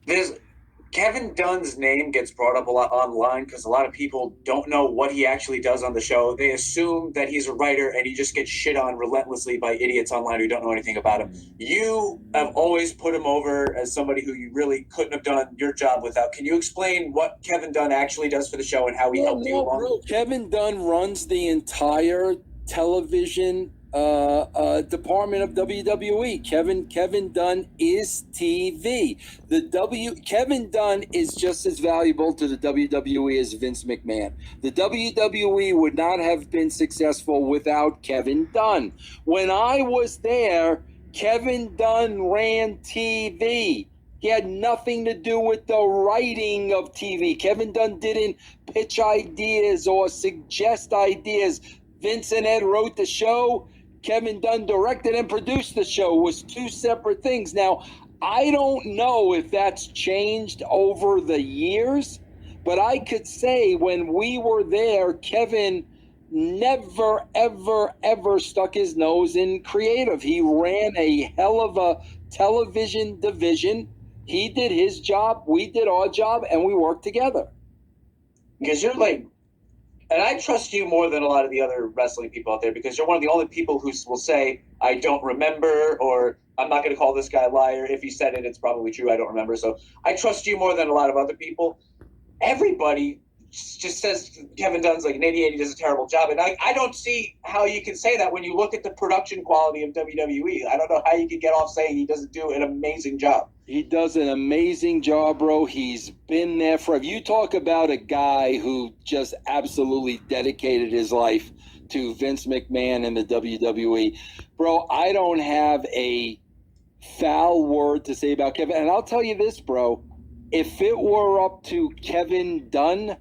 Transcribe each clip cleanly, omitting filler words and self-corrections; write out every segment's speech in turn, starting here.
There's Kevin Dunn's name gets brought up a lot online because a lot of people don't know what he actually does on the show. They assume that he's a writer and he just gets shit on relentlessly by idiots online who don't know anything about him. You have always put him over as somebody who you really couldn't have done your job without. Can you explain what Kevin Dunn actually does for the show and how he helped you along? Bro, Kevin Dunn runs the entire television department of WWE. Kevin Dunn is TV. Kevin Dunn is just as valuable to the WWE as Vince McMahon. The WWE would not have been successful without Kevin Dunn. When I was there, Kevin Dunn ran TV. He had nothing to do with the writing of TV. Kevin Dunn didn't pitch ideas or suggest ideas. Vince and Ed wrote the show. Kevin Dunn directed and produced the show. It was two separate things. Now, I don't know if that's changed over the years, but I could say when we were there, Kevin never, ever, ever stuck his nose in creative. He ran a hell of a television division. He did his job, we did our job, and we worked together. Because you're like, and I trust you more than a lot of the other wrestling people out there because you're one of the only people who will say, I don't remember, or I'm not going to call this guy a liar. If he said it, it's probably true. I don't remember. So I trust you more than a lot of other people. Everybody just says Kevin Dunn's like an idiot. He does a terrible job. And I don't see how you can say that when you look at the production quality of WWE. I don't know how you can get off saying he doesn't do an amazing job. He does an amazing job, bro. He's been there forever. You talk about a guy who just absolutely dedicated his life to Vince McMahon and the WWE. Bro, I don't have a foul word to say about Kevin. And I'll tell you this, bro. If it were up to Kevin Dunn,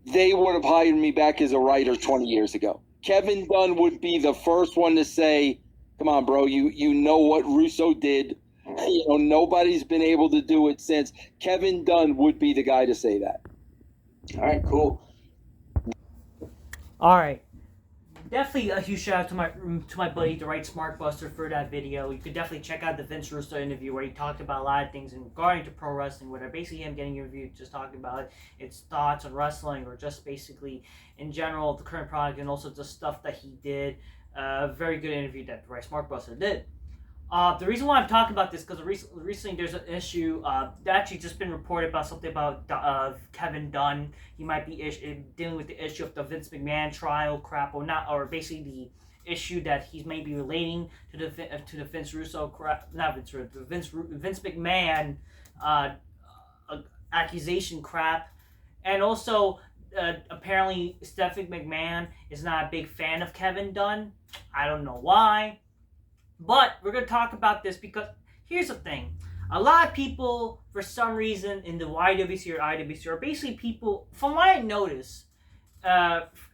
they would have hired me back as a writer 20 years ago. Kevin Dunn would be the first one to say, come on, bro, you know what Russo did. You know, nobody's been able to do it since. Kevin Dunn would be the guy to say that. All right, cool. All right. Definitely a huge shout out to my buddy, the right Smart Buster, for that video. You could definitely check out the Vince Russo interview where he talked about a lot of things in regarding to pro wrestling, where basically him getting interviewed, just talking about its thoughts on wrestling or just basically in general the current product and also the stuff that he did. Very good interview that the right Smart Buster did. The reason why I'm talking about this because recently there's an issue that actually just been reported about something about Kevin Dunn. He might be dealing with the issue of the Vince McMahon trial crap, or basically the issue that he's maybe relating to the Vince Russo crap, not Vince Russo, the Vince McMahon accusation crap, and also apparently Stephanie McMahon is not a big fan of Kevin Dunn. I don't know why. But we're going to talk about this because here's the thing. A lot of people, for some reason, in the YWC or IWC are basically people, from what I notice,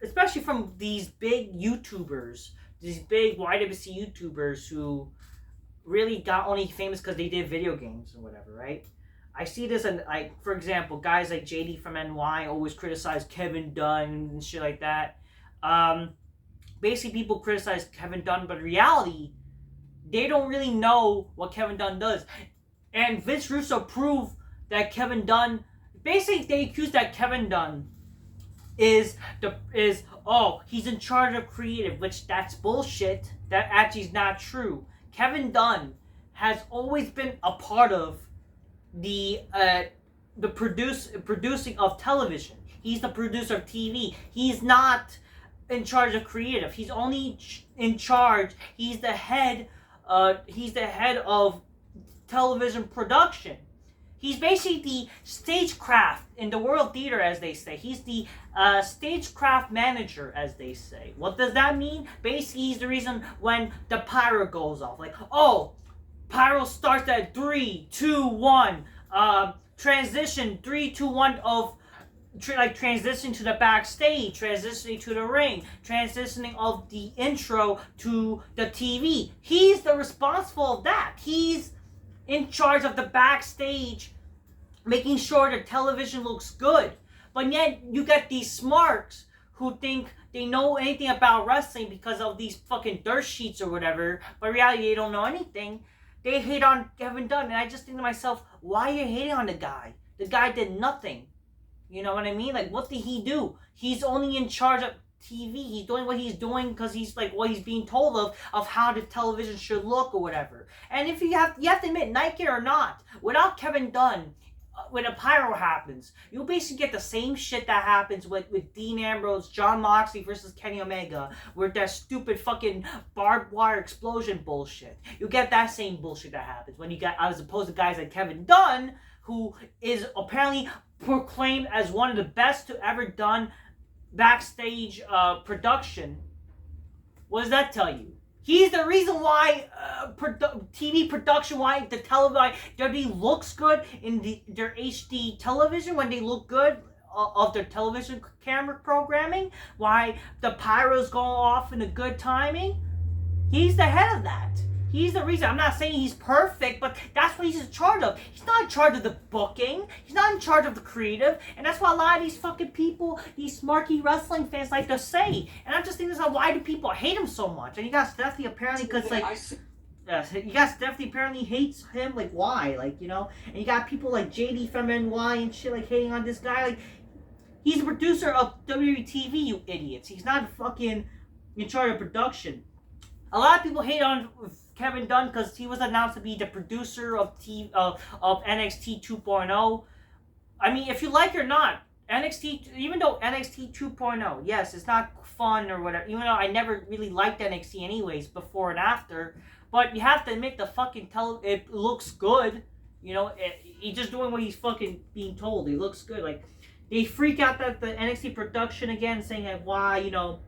especially from these big YouTubers, these big YWC YouTubers who really got only famous because they did video games and whatever, right? I see this, and like, for example, guys like JD from NY always criticize Kevin Dunn and shit like that. Basically, people criticize Kevin Dunn, but in reality, they don't really know what Kevin Dunn does. And Vince Russo proved that Kevin Dunn, basically they accuse that Kevin Dunn is he's in charge of creative, which that's bullshit. That actually is not true. Kevin Dunn has always been a part of the producing of television. He's the producer of TV. He's not in charge of creative. He's only in charge. He's the head of television production. He's basically the stagecraft in the world theater, as they say. He's the stagecraft manager, as they say. What does that mean? Basically, he's the reason when the pyro goes off. Like, oh, pyro starts at 3, 2, 1. Transition 3, 2, 1 of transitioning to the backstage, transitioning to the ring, transitioning of the intro to the TV. He's the responsible of that. He's in charge of the backstage, making sure the television looks good. But yet you get these smarks who think they know anything about wrestling because of these fucking dirt sheets or whatever, but in reality they don't know anything. they hate on Kevin Dunn, and I just think to myself, why are you hating on the guy? The guy did nothing. You know what I mean? Like, what did he do? He's only in charge of TV. He's doing what he's doing because he's like what he's being told of how the television should look or whatever. And if you have to admit, Nike or not, without Kevin Dunn, when a pyro happens, you basically get the same shit that happens with Dean Ambrose, John Moxley versus Kenny Omega, with that stupid fucking barbed wire explosion bullshit. You get that same bullshit that happens when you got, as opposed to guys like Kevin Dunn, who is apparently proclaimed as one of the best to ever done backstage production. What does that tell you? He's the reason why TV production, why the television WWE looks good in their HD television, when they look good of their television camera programming, why the pyros go off in a good timing. He's the head of that. He's the reason. I'm not saying he's perfect, but that's what he's in charge of. He's not in charge of the booking. He's not in charge of the creative. And that's what a lot of these fucking people, these smarky wrestling fans like to say. And I'm just thinking, why do people hate him so much? And you got Stephanie apparently, because like, you got Stephanie apparently hates him. Like, why? Like, you know? And you got people like JD from NY and shit like hating on this guy. Like, he's a producer of WWE TV, you idiots. He's not fucking in charge of production. A lot of people hate on Kevin Dunn because he was announced to be the producer of NXT 2.0. I mean, if you like it or not, NXT, even though NXT 2.0, yes, it's not fun or whatever, even though I never really liked NXT anyways, before and after, but you have to admit the fucking it looks good. You know, he's just doing what he's fucking being told. It looks good. Like, they freak out that the NXT production again, saying that why, you know,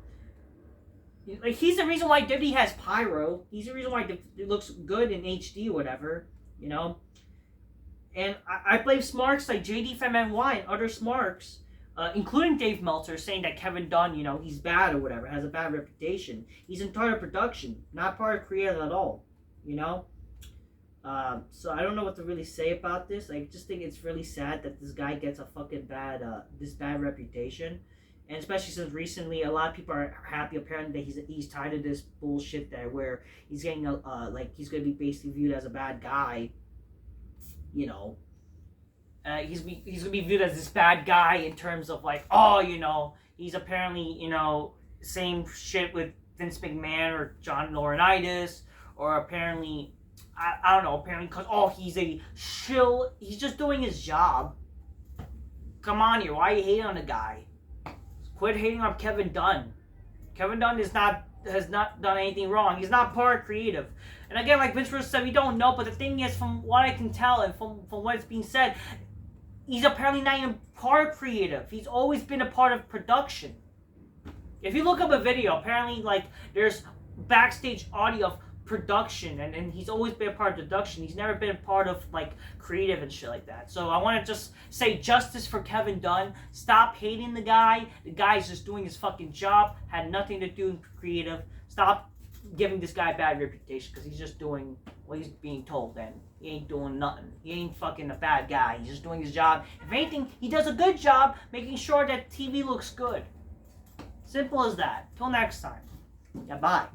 like, he's the reason why WWE has pyro. He's the reason why it looks good in HD or whatever, you know. And I blame Smarks like JD from NY and other Smarks, including Dave Meltzer, saying that Kevin Dunn, you know, he's bad or whatever, has a bad reputation. He's in part of production, not part of creative at all, you know. So I don't know what to really say about this. I just think it's really sad that this guy gets a fucking bad reputation. And especially since recently, a lot of people are happy apparently that he's tired of this bullshit there, where he's getting like he's gonna be basically viewed as a bad guy. You know, he's gonna be viewed as this bad guy in terms of like, oh, you know, he's apparently, you know, same shit with Vince McMahon or John Laurinaitis, or apparently I don't know, apparently because he's a shill, he's just doing his job. Come on here, why are you hating on the guy? Quit hating on Kevin Dunn. Kevin Dunn has not done anything wrong. He's not part of creative. And again, like Vince Russo said, we don't know, but the thing is, from what I can tell and from what is being said, he's apparently not even part of creative. He's always been a part of production. If you look up a video, apparently like there's backstage audio of production, and he's always been a part of production. He's never been a part of like creative and shit like that. So I want to just say justice for Kevin Dunn. Stop hating the guy. The guy's just doing his fucking job. Had nothing to do with creative. Stop giving this guy a bad reputation, because he's just doing what he's being told, and he ain't doing nothing. He ain't fucking a bad guy. He's just doing his job. If anything, he does a good job making sure that TV looks good. Simple as that. Till next time. Yeah, bye.